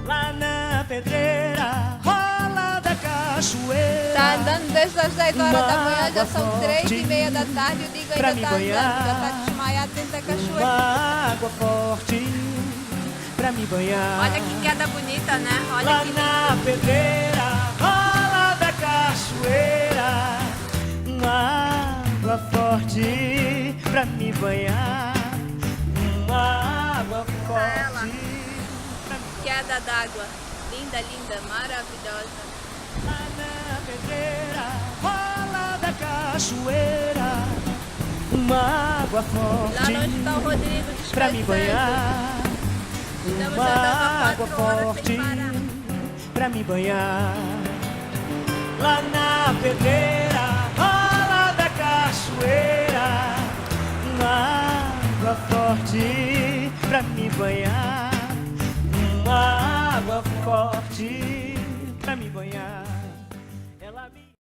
Lá na pedreira, rola da cachoeira. Tá andando desde as 10 horas da manhã, já são Uma 3h30 da tarde e o Digo ainda tá andando, já tá desmaiado dentro da cachoeira. Uma água forte pra me banhar. Olha que queda bonita, né? Olha Lá que na lindo. pedreira, rola da cachoeira. Uma água forte pra me banhar. Uma água forte pra me Queda d'água. Linda, linda, maravilhosa. Lá na pedreira, rola da cachoeira. Uma água forte Lá longe está o Rodrigo pra me descansando. banhar. Estamos Uma andando há água 4 horas forte sem parar. pra me banhar. Lá na pedreira, rola da cachoeira. Uma água forte pra me banhar. Uma água forte pra me banhar.